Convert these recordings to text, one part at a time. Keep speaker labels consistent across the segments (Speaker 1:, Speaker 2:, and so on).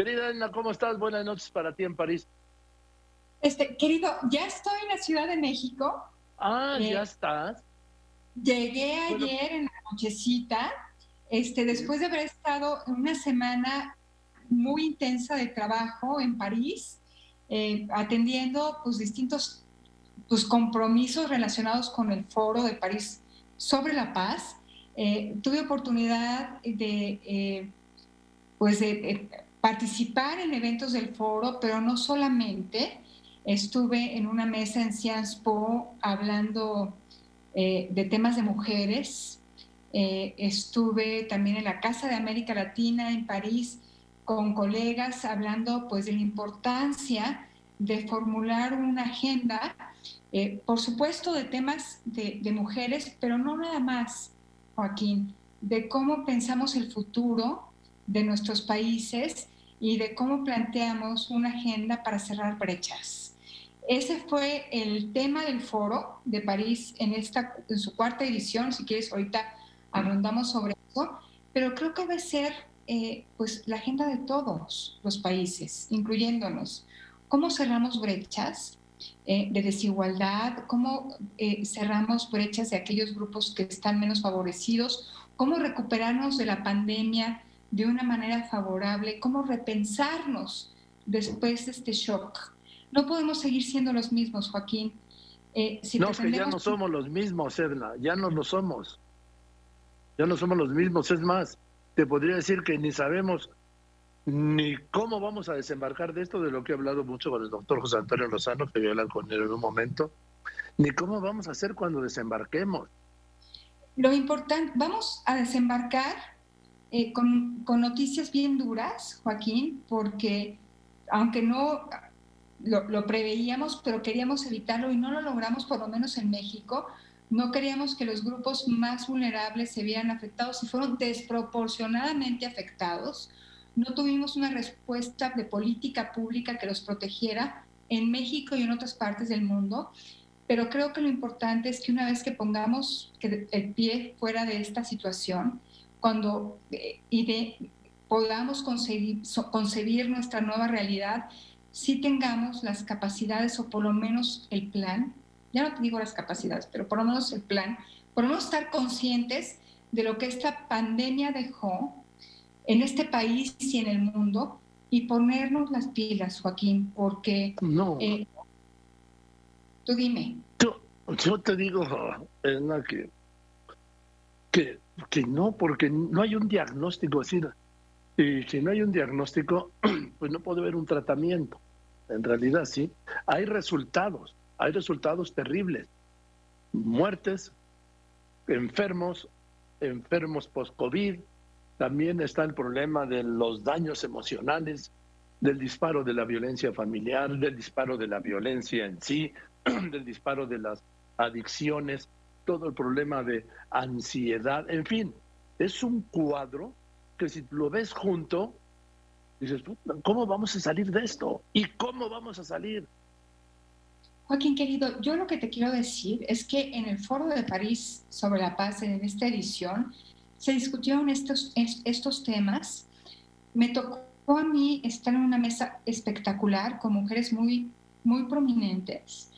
Speaker 1: Querida Elena, ¿cómo estás? Buenas noches para ti en París.
Speaker 2: Querido, ya estoy en la Ciudad de México.
Speaker 1: Ah, ya
Speaker 2: Eh,
Speaker 1: estás.
Speaker 2: Llegué
Speaker 1: Bueno,
Speaker 2: ayer en la nochecita,
Speaker 1: sí,
Speaker 2: después de haber estado una semana muy intensa de trabajo en París, atendiendo pues, distintos pues, compromisos relacionados con el Foro de París sobre la paz. Tuve oportunidad de participar en eventos del foro, pero no solamente. Estuve en una mesa en Sciences Po hablando de temas de mujeres. Estuve también en la Casa de América Latina en París con colegas hablando pues de la importancia de formular una agenda, por supuesto de temas de mujeres, pero no nada más, Joaquín, de cómo pensamos el futuro de nuestros países y de cómo planteamos una agenda para cerrar brechas. Ese fue el tema del foro de París en su cuarta edición. Si quieres, ahorita abundamos sobre eso, pero creo que debe ser pues la agenda de todos los países, incluyéndonos. ¿Cómo cerramos brechas de desigualdad? ¿Cómo cerramos brechas de aquellos grupos que están menos favorecidos? ¿Cómo recuperarnos de la pandemia de una manera favorable? ¿Cómo repensarnos después de este shock? No podemos seguir siendo los mismos, Joaquín. Si
Speaker 1: no, es que ya
Speaker 2: pretendemos...
Speaker 1: no somos los mismos, Edna, ya no lo somos, ya no somos los mismos. Es más, te podría decir que ni sabemos ni cómo vamos a desembarcar de esto, de lo que he hablado mucho con el doctor José Antonio Lozano, que voy a hablar con él en un momento, ni cómo vamos a hacer cuando desembarquemos.
Speaker 2: Lo importante, vamos a desembarcar con noticias bien duras, Joaquín, porque aunque no lo preveíamos, pero queríamos evitarlo y no lo logramos, por lo menos en México. No queríamos que los grupos más vulnerables se vieran afectados y fueron desproporcionadamente afectados. No tuvimos una respuesta de política pública que los protegiera en México y en otras partes del mundo. Pero creo que lo importante es que una vez que pongamos el pie fuera de esta situación, cuando podamos concebir nuestra nueva realidad, sí tengamos las capacidades o por lo menos el plan, ya no te digo las capacidades, pero por lo menos el plan, por lo menos estar conscientes de lo que esta pandemia dejó en este país y en el mundo y ponernos las pilas, Joaquín, porque
Speaker 1: No,
Speaker 2: tú dime.
Speaker 1: yo te digo, Edna, que, que no, porque no hay un diagnóstico. Es decir, y si no hay un diagnóstico, pues no puede haber un tratamiento. En realidad, sí. Hay resultados terribles. Muertes, enfermos, enfermos post-COVID. También está el problema de los daños emocionales, del disparo de la violencia familiar, del disparo de la violencia en sí, del disparo de las adicciones, todo el problema de ansiedad. En fin, es un cuadro que si lo ves junto, dices, ¿cómo vamos a salir de esto? ¿Y cómo vamos a salir?
Speaker 2: Joaquín, querido, yo lo que te quiero decir es que en el Foro de París sobre la paz, en esta edición, se discutieron estos temas. Me tocó a mí estar en una mesa espectacular con mujeres muy prominentes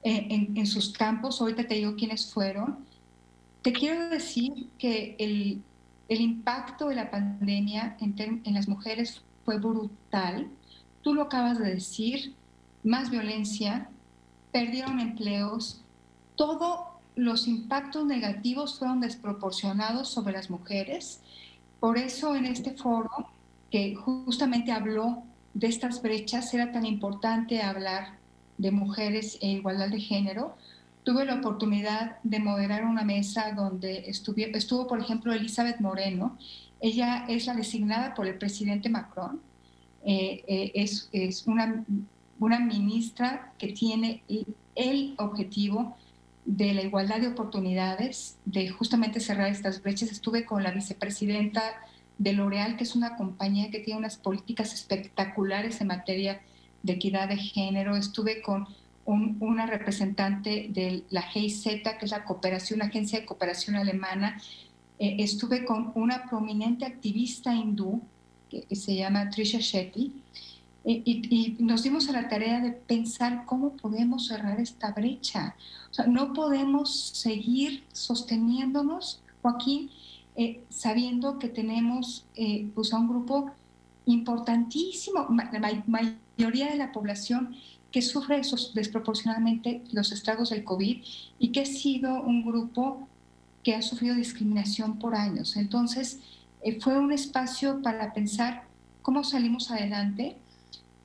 Speaker 2: en sus campos. Ahorita te digo quiénes fueron. Te quiero decir que el impacto de la pandemia en las mujeres fue brutal. Tú lo acabas de decir, más violencia, perdieron empleos, todos los impactos negativos fueron desproporcionados sobre las mujeres. Por eso en este foro, que justamente habló de estas brechas, era tan importante hablar de mujeres e igualdad de género. Tuve la oportunidad de moderar una mesa donde estuvo, por ejemplo, Elizabeth Moreno. Ella es la designada por el presidente Macron. Es una ministra que tiene el objetivo de la igualdad de oportunidades, de justamente cerrar estas brechas. Estuve con la vicepresidenta de L'Oréal, que es una compañía que tiene unas políticas espectaculares en materia de equidad de género. Estuve con una representante de la GIZ, que es la agencia de cooperación alemana. Estuve con una prominente activista hindú que se llama Trisha Shetty, y nos dimos a la tarea de pensar cómo podemos cerrar esta brecha. O sea, no podemos seguir sosteniéndonos, Joaquín, sabiendo que tenemos pues a un grupo importantísimo, la mayoría de la población que sufre desproporcionadamente los estragos del COVID y que ha sido un grupo que ha sufrido discriminación por años. Entonces, fue un espacio para pensar cómo salimos adelante,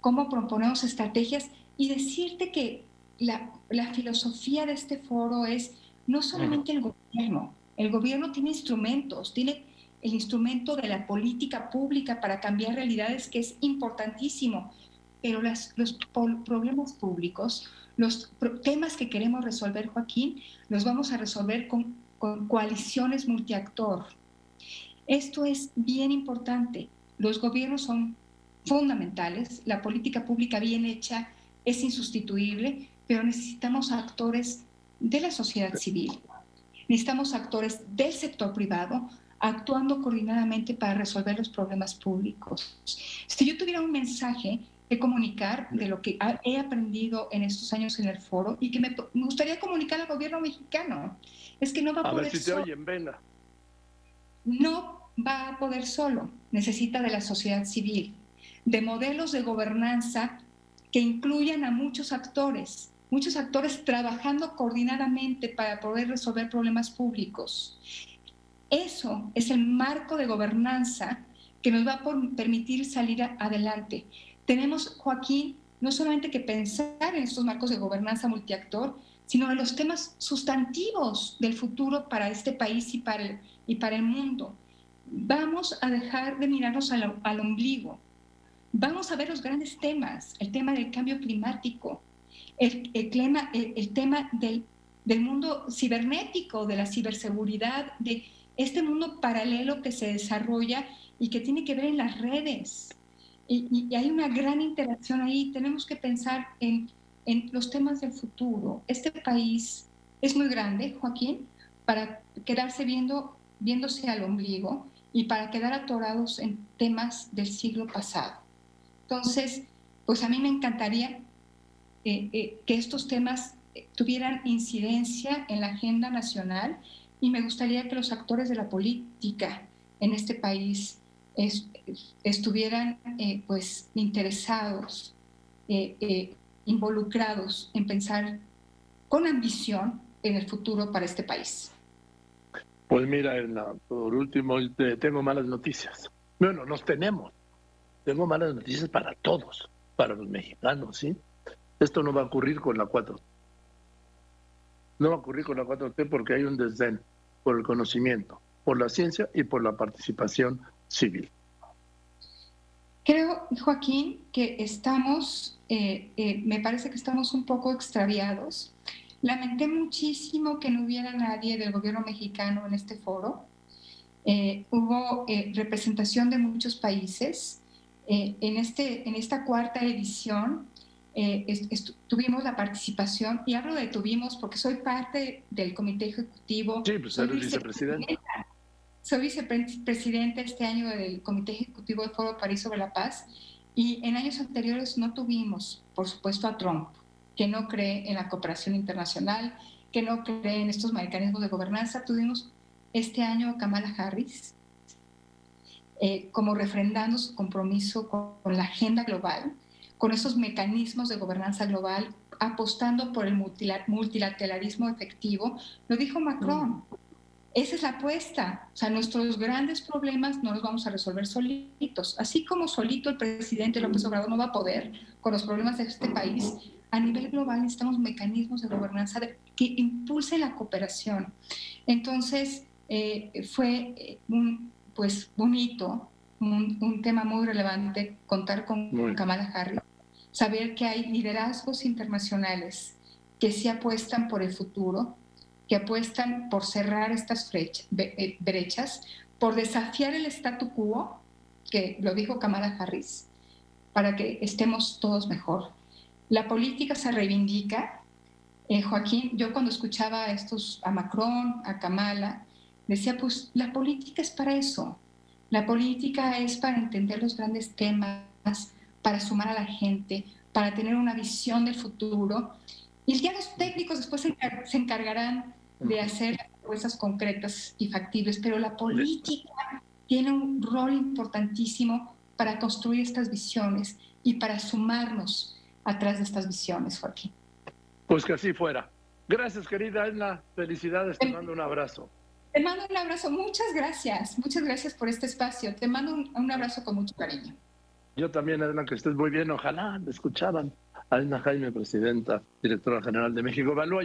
Speaker 2: cómo proponemos estrategias y decirte que la filosofía de este foro es no solamente el gobierno tiene instrumentos, tiene el instrumento de la política pública para cambiar realidades, que es importantísimo, pero los problemas públicos, los temas que queremos resolver, Joaquín, los vamos a resolver con coaliciones multiactor. Esto es bien importante. Los gobiernos son fundamentales, la política pública bien hecha es insustituible, pero necesitamos actores de la sociedad civil, necesitamos actores del sector privado actuando coordinadamente para resolver los problemas públicos. Si yo tuviera un mensaje que comunicar de lo que he aprendido en estos años en el foro y que me gustaría comunicar al gobierno mexicano, es que no va a poder
Speaker 1: ver si te oyen, venga.
Speaker 2: No va a poder solo, necesita de la sociedad civil, de modelos de gobernanza que incluyan a muchos actores trabajando coordinadamente para poder resolver problemas públicos. Eso es el marco de gobernanza que nos va a permitir salir adelante. Tenemos, Joaquín, no solamente que pensar en estos marcos de gobernanza multiactor, sino en los temas sustantivos del futuro para este país y para el mundo. Vamos a dejar de mirarnos al ombligo. Vamos a ver los grandes temas, el tema del cambio climático, el tema del mundo cibernético, de la ciberseguridad, de este mundo paralelo que se desarrolla y que tiene que ver en las redes. Y hay una gran interacción ahí. Tenemos que pensar en los temas del futuro. Este país es muy grande, Joaquín, para quedarse viéndose al ombligo y para quedar atorados en temas del siglo pasado. Entonces, pues a mí me encantaría que estos temas tuvieran incidencia en la agenda nacional y me gustaría que los actores de la política en este país estuvieran pues interesados, involucrados en pensar con ambición en el futuro para este país.
Speaker 1: Pues mira, Elena, por último, tengo malas noticias. Bueno, tengo malas noticias para todos, para los mexicanos, ¿sí? Esto no va a ocurrir con la 4T. No va a ocurrir con la 4T porque hay un desdén por el conocimiento, por la ciencia y por la participación civil.
Speaker 2: Creo, Joaquín, que me parece que estamos un poco extraviados. Lamenté muchísimo que no hubiera nadie del gobierno mexicano en este foro. Hubo representación de muchos países. En esta cuarta edición tuvimos la participación, y hablo de tuvimos porque soy parte del comité ejecutivo.
Speaker 1: Sí, pues eres vicepresidenta.
Speaker 2: Soy vicepresidenta este año del Comité Ejecutivo del Foro París sobre la Paz, y en años anteriores no tuvimos, por supuesto, a Trump, que no cree en la cooperación internacional, que no cree en estos mecanismos de gobernanza. Tuvimos este año a Kamala Harris, como refrendando su compromiso con la agenda global, con esos mecanismos de gobernanza global, apostando por el multilateralismo efectivo. Lo dijo Macron. Esa es la apuesta. O sea, nuestros grandes problemas no los vamos a resolver solitos. Así como solito el presidente López Obrador no va a poder con los problemas de este país, a nivel global necesitamos mecanismos de gobernanza que impulsen la cooperación. Entonces, fue un hito, un tema muy relevante contar con Kamala Harris, saber que hay liderazgos internacionales que sí apuestan por el futuro, que apuestan por cerrar estas brechas, por desafiar el statu quo, que lo dijo Kamala Harris, para que estemos todos mejor. La política se reivindica. Joaquín, yo cuando escuchaba a Macron, a Kamala, decía, pues la política es para eso. La política es para entender los grandes temas, para sumar a la gente, para tener una visión del futuro. Y ya los técnicos después se encargarán de hacer propuestas concretas y factibles, pero la política tiene un rol importantísimo para construir estas visiones y para sumarnos atrás de estas visiones, Joaquín.
Speaker 1: Pues que así fuera. Gracias, querida Edna. Felicidades, te mando un abrazo.
Speaker 2: Te mando un abrazo, muchas gracias por este espacio. Te mando un abrazo con mucho cariño.
Speaker 1: Yo también, Edna, que estés muy bien. Ojalá me escucharan. A Edna Jaime, presidenta, directora general de México Evalúa.